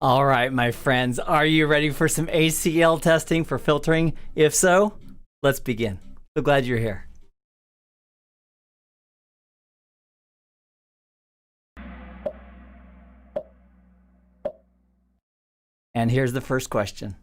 All right, my friends, are you ready for some ACL testing for filtering? If so, let's begin. So glad you're here. And here's the first question.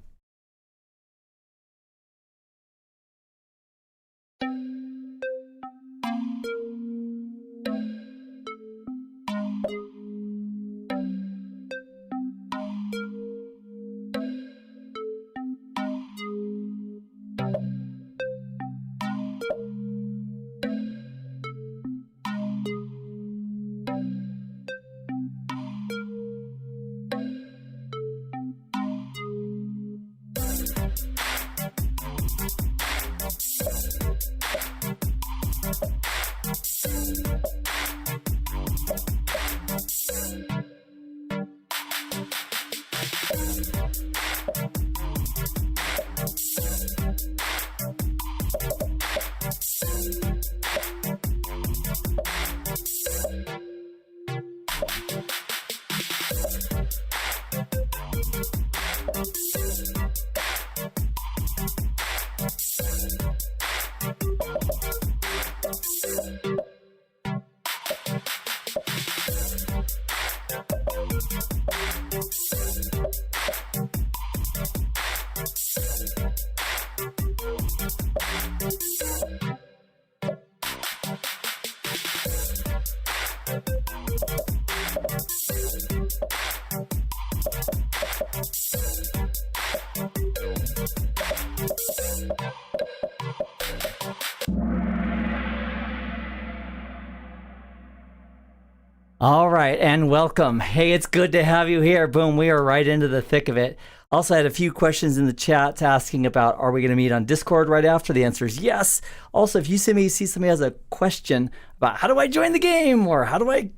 All right, and welcome. Hey, it's good to have you here. Boom, we are right into the thick of it. Also, I had a few questions in the chat asking about, are we going to meet on Discord right after? The answer is yes. Also, if you see somebody has a question about how do I join the game or how do I,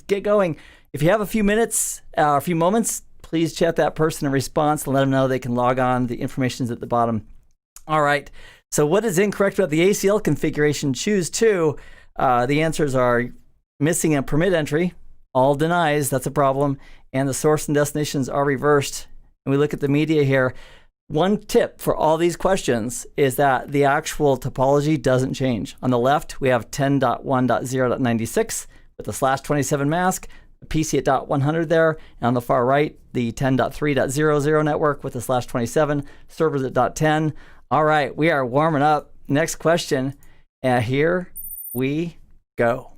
get going? If you have a few minutes, a few moments, please chat that person in response and let them know they can log on. The information is at the bottom. All right. So what is incorrect about the ACL configuration? Choose two. The answers are missing a permit entry, all denies, that's a problem, and the source and destinations are reversed. And we look at the media here. One tip for all these questions is that the actual topology doesn't change. On the left, we have 10.1.0.96 with the /27 mask, the PC at .100 there, and on the far right, the 10.3.00 network with the /27, servers at .10. All right, we are warming up. Next question, and here we go.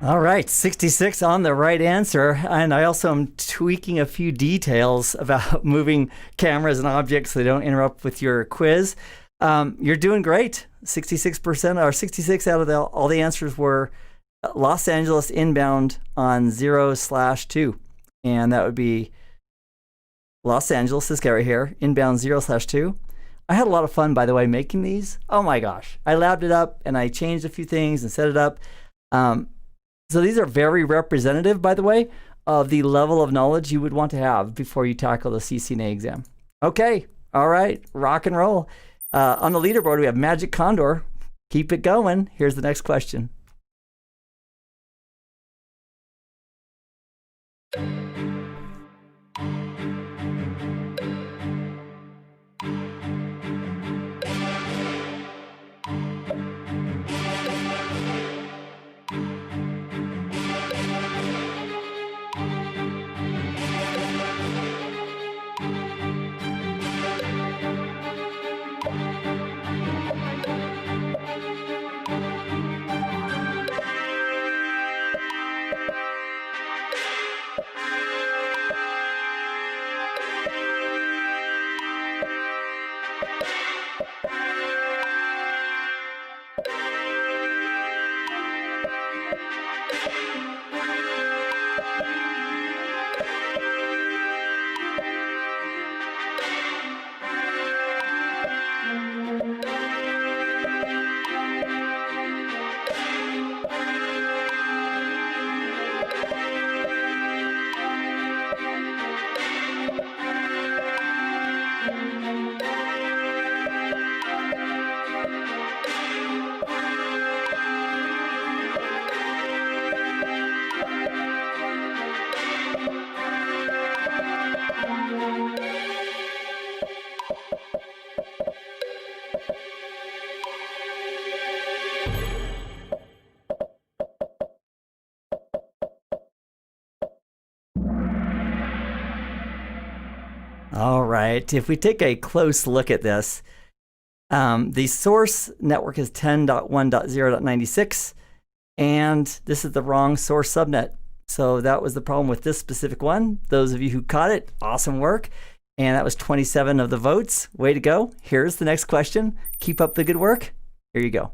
All right, 66 on the right answer. And I also am tweaking a few details about moving cameras and objects so they don't interrupt with your quiz. You're doing great. 66% or 66 out of all the answers were Los Angeles inbound on 0/2. And that would be Los Angeles, this guy right here, inbound 0/2. I had a lot of fun, by the way, making these. Oh my gosh. I labbed it up and I changed a few things and set it up. So these are very representative, by the way, of the level of knowledge you would want to have before you tackle the CCNA exam. Okay, all right, rock and roll. On the leaderboard, we have Magic Condor. Keep it going. Here's the next question. All right, if we take a close look at this, the source network is 10.1.0.96, and this is the wrong source subnet. So that was the problem with this specific one. Those of you who caught it, awesome work. And that was 27 of the votes. Way to go. Here's the next question. Keep up the good work. Here you go.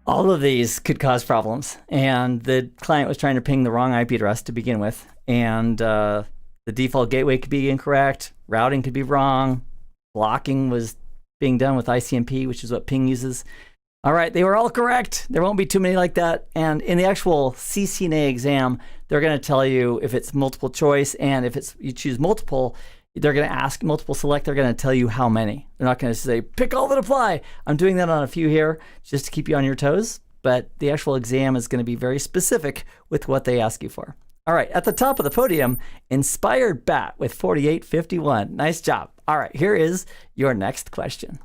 All of these could cause problems, and the client was trying to ping the wrong IP address to begin with, and the default gateway could be incorrect, routing could be wrong, blocking was being done with ICMP, which is what ping uses. All right, they were all correct. There won't be too many like that. And in the actual CCNA exam, they're going to tell you if it's multiple choice, and if it's you choose multiple, they're going to ask multiple select. They're going to tell you how many. They're not going to say pick all that apply. I'm doing that on a few here just to keep you on your toes, but the actual exam is going to be very specific with what they ask you for. All right, at the top of the podium, Inspired Bat with 4851. Nice job. All right, here is your next question.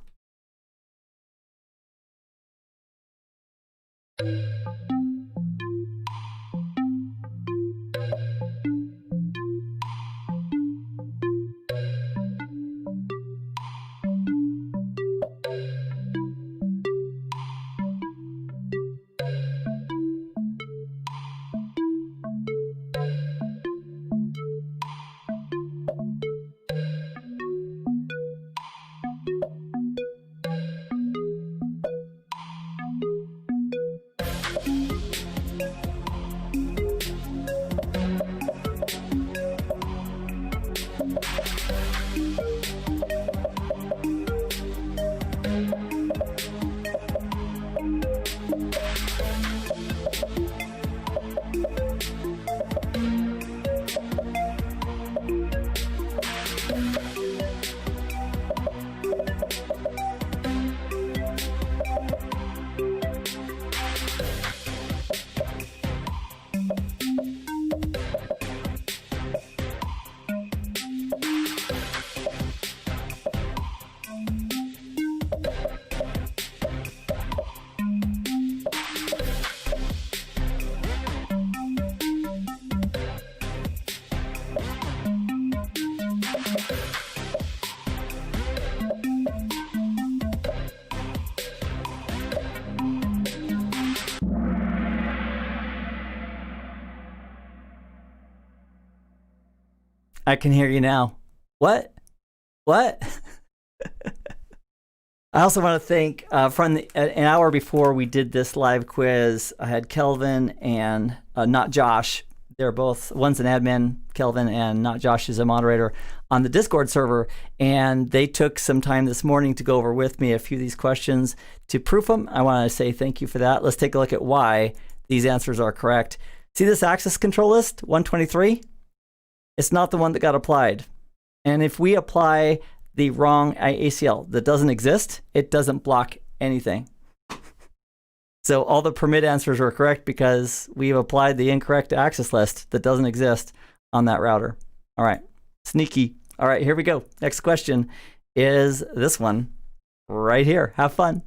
I can hear you now. What? What? I also want to thank from an hour before we did this live quiz, I had Kelvin and not Josh. They're both, one's an admin, Kelvin, and not Josh is a moderator on the Discord server. And they took some time this morning to go over with me a few of these questions to proof them. I want to say thank you for that. Let's take a look at why these answers are correct. See this access control list, 123? It's not the one that got applied. And if we apply the wrong ACL that doesn't exist, it doesn't block anything. So all the permit answers were correct because we've applied the incorrect access list that doesn't exist on that router. All right, sneaky. All right, here we go. Next question is this one right here. Have fun.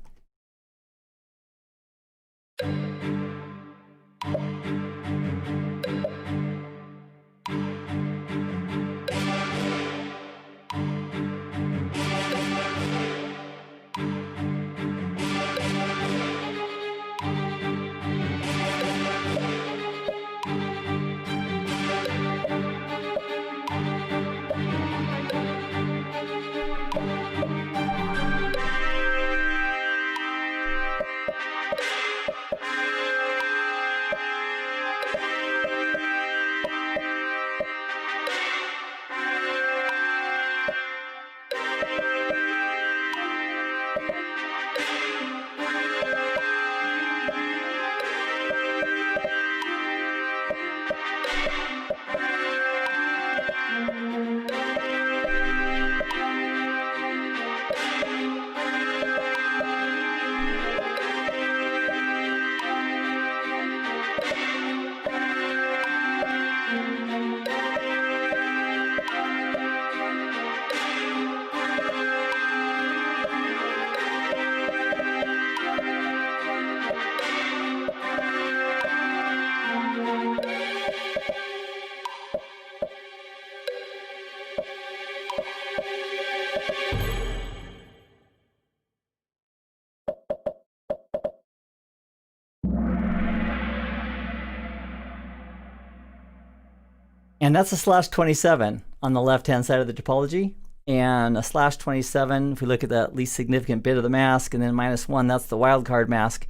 And that's a /27 on the left-hand side of the topology. And a /27, if we look at that least significant bit of the mask, and then -1, that's the wildcard mask.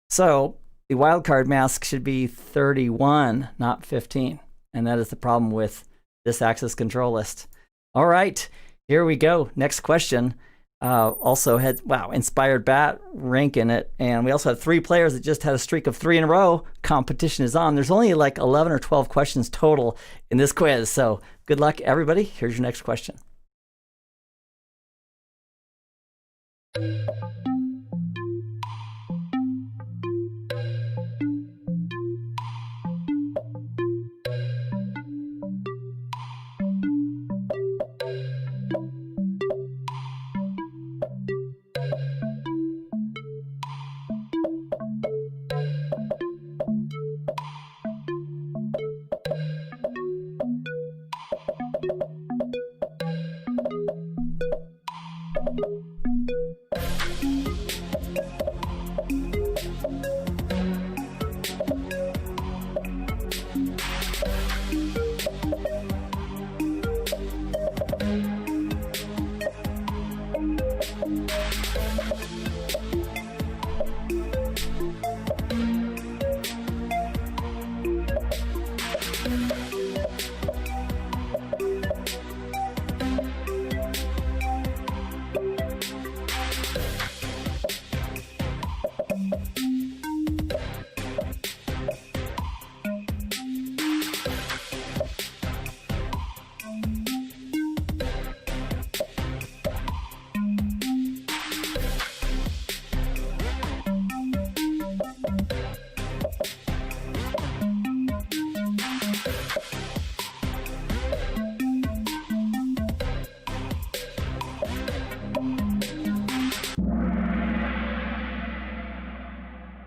So the wildcard mask should be 31, not 15. And that is the problem with this access control list. All right, here we go. Next question. Also had, wow, Inspired Bat ranking it. And we also have 3 players that just had a streak of 3 in a row. Competition is on. There's only like 11 or 12 questions total in this quiz. So good luck, everybody. Here's your next question.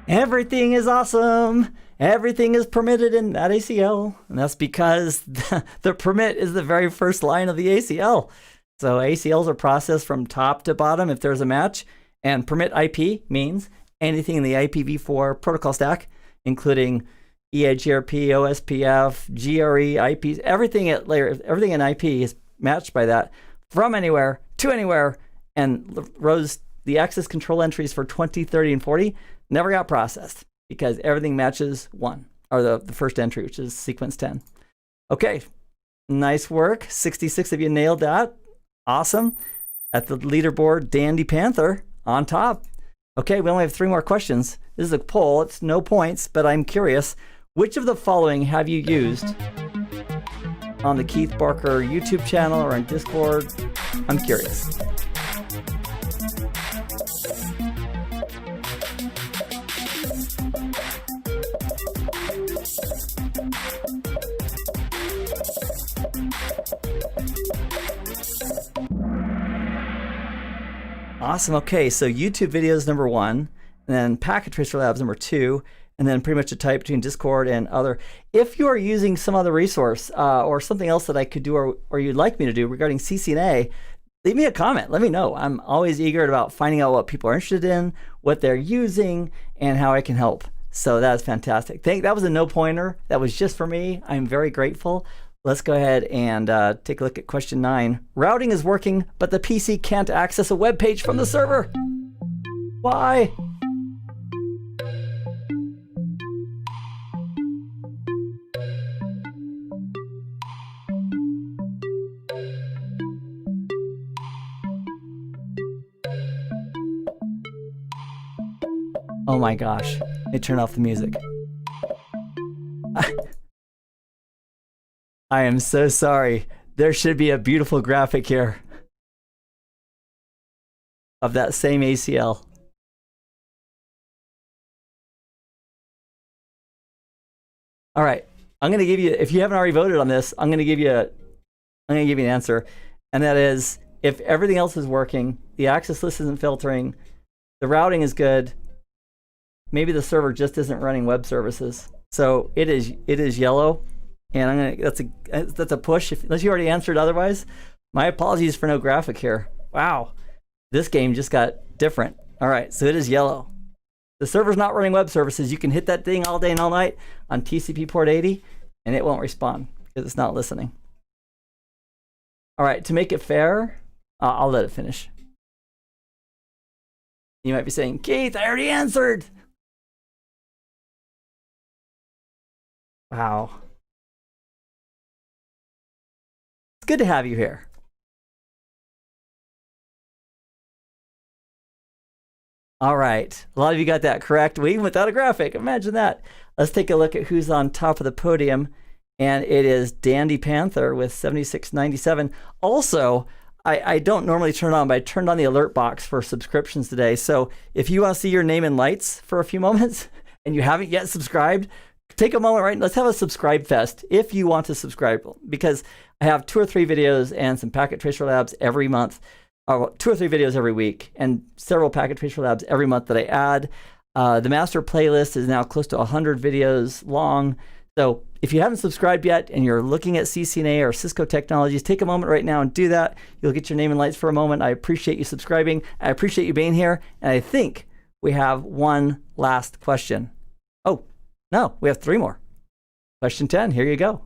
Everything is awesome. Everything is permitted in that ACL. And that's because the permit is the very first line of the ACL. So ACLs are processed from top to bottom if there's a match. And permit IP means anything in the IPv4 protocol stack, including EIGRP, OSPF, GRE, IPs, everything in IP is matched by that from anywhere to anywhere. And the access control entries for 20, 30, and 40 never got processed because everything matches 1, or the first entry, which is sequence 10. Okay, nice work. 66 of you nailed that. Awesome. At the leaderboard, Dandy Panther on top. Okay, we only have 3 more questions. This is a poll. It's no points, but I'm curious. Which of the following have you used on the Keith Barker YouTube channel or on Discord? I'm curious. Awesome. Okay, so YouTube videos number 1, and then Packet Tracer Labs number 2, and then pretty much a type between Discord and other. If you are using some other resource or something else that I could do or you'd like me to do regarding CCNA, leave me a comment. Let me know. I'm always eager about finding out what people are interested in, what they're using, and how I can help. So that's fantastic. That was a no pointer. That was just for me. I'm very grateful. Let's go ahead and take a look at question 9. Routing is working, but the PC can't access a web page from the server. Why? Oh my gosh. They turned off the music. I am so sorry. There should be a beautiful graphic here of that same ACL. All right, I'm going to give you, if you haven't already voted on this, I'm going to give you an answer, and that is, if everything else is working, the access list isn't filtering, the routing is good, maybe the server just isn't running web services. So it is yellow. And that's a push. Unless you already answered otherwise, my apologies for no graphic here. Wow, this game just got different. All right, so it is yellow. The server's not running web services. You can hit that thing all day and all night on TCP port 80, and it won't respond because it's not listening. All right, to make it fair, I'll let it finish. You might be saying, Keith, I already answered. Wow. It's good to have you here. All right, a lot of you got that correct, even without a graphic. Imagine that. Let's take a look at who's on top of the podium, and it is Dandy Panther with 7697. Also, I don't normally turn on, but I turned on the alert box for subscriptions today. So if you want to see your name in lights for a few moments and you haven't yet subscribed, take a moment, right? Let's have a subscribe fest if you want to subscribe, because I have 2 or 3 videos and some Packet Tracer Labs every month, 2 or 3 videos every week, and several Packet Tracer Labs every month that I add. The master playlist is now close to 100 videos long. So if you haven't subscribed yet and you're looking at CCNA or Cisco Technologies, take a moment right now and do that. You'll get your name in lights for a moment. I appreciate you subscribing. I appreciate you being here. And I think we have one last question. Oh, no, we have 3 more. Question 10, here you go.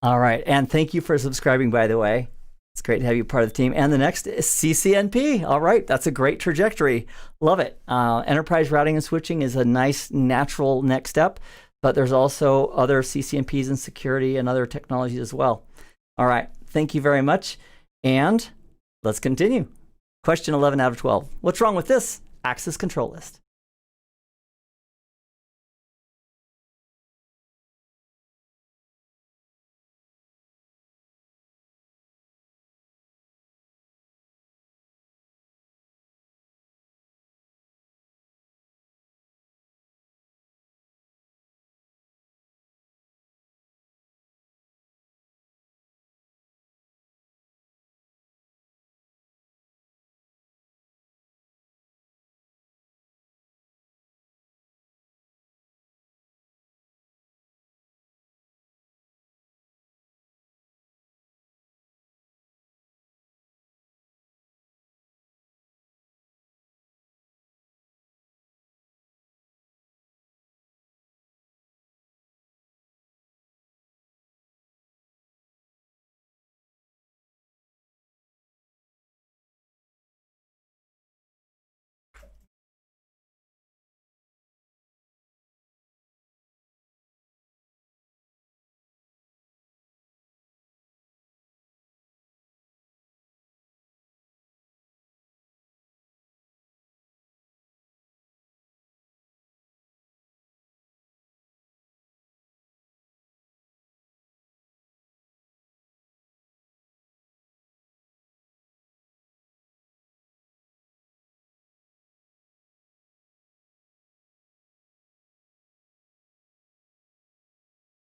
All right, and thank you for subscribing, by the way. It's great to have you part of the team. And the next is CCNP. All right, that's a great trajectory. Love it. Enterprise routing and switching is a nice, natural next step, but there's also other CCNPs in security and other technologies as well. All right, thank you very much, and let's continue. Question 11 out of 12. What's wrong with this access control list?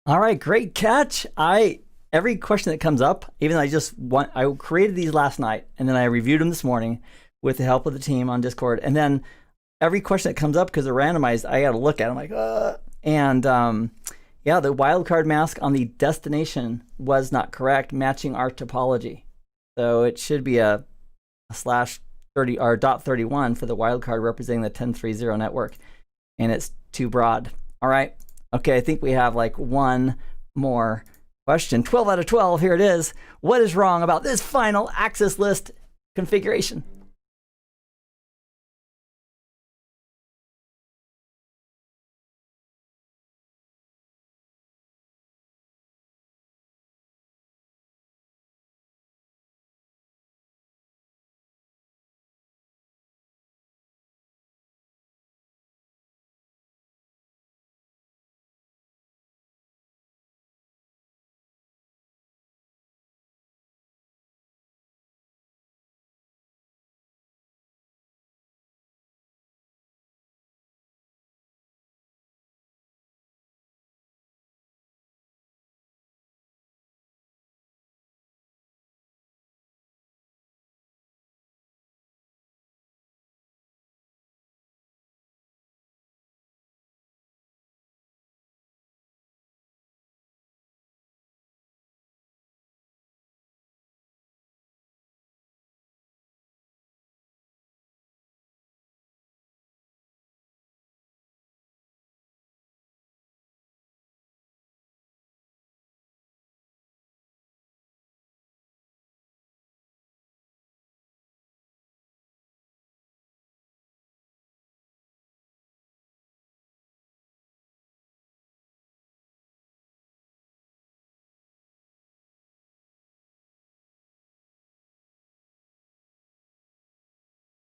All right, great catch. Every question that comes up, even though I created these last night and then I reviewed them this morning with the help of the team on Discord. And then every question that comes up, because they're randomized, I got to look at them like, yeah, the wildcard mask on the destination was not correct, matching our topology. So it should be a /30 or .31 for the wildcard representing the 1030 network. And it's too broad. All right. Okay, I think we have like one more question. 12 out of 12, here it is. What is wrong about this final access list configuration?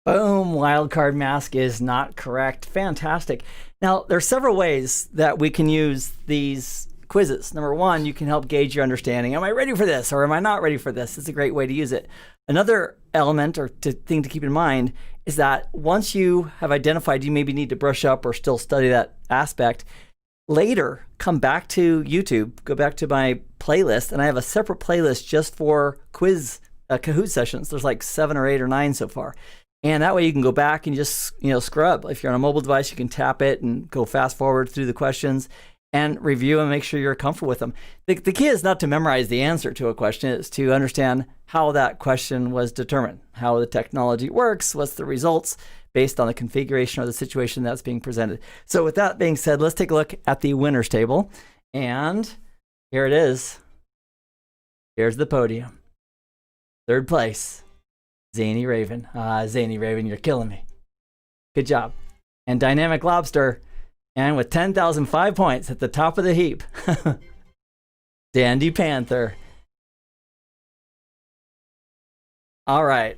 Boom, wildcard mask is not correct. Fantastic. Now, there are several ways that we can use these quizzes. Number one, you can help gauge your understanding. Am I ready for this or am I not ready for this? It's a great way to use it. Another element or thing to keep in mind is that once you have identified you maybe need to brush up or still study that aspect, later come back to YouTube, go back to my playlist, and I have a separate playlist just for quiz Kahoot sessions. There's like 7 or 8 or 9 so far. And that way you can go back and just, scrub. If you're on a mobile device, you can tap it and go fast forward through the questions and review and make sure you're comfortable with them. The key is not to memorize the answer to a question, it's to understand how that question was determined, how the technology works, what's the results based on the configuration or the situation that's being presented. So with that being said, let's take a look at the winners table. And here it is. Here's the podium. Third place. Zany Raven. Zany Raven, you're killing me. Good job. And Dynamic Lobster, and with 10,005 points at the top of the heap. Dandy Panther. All right.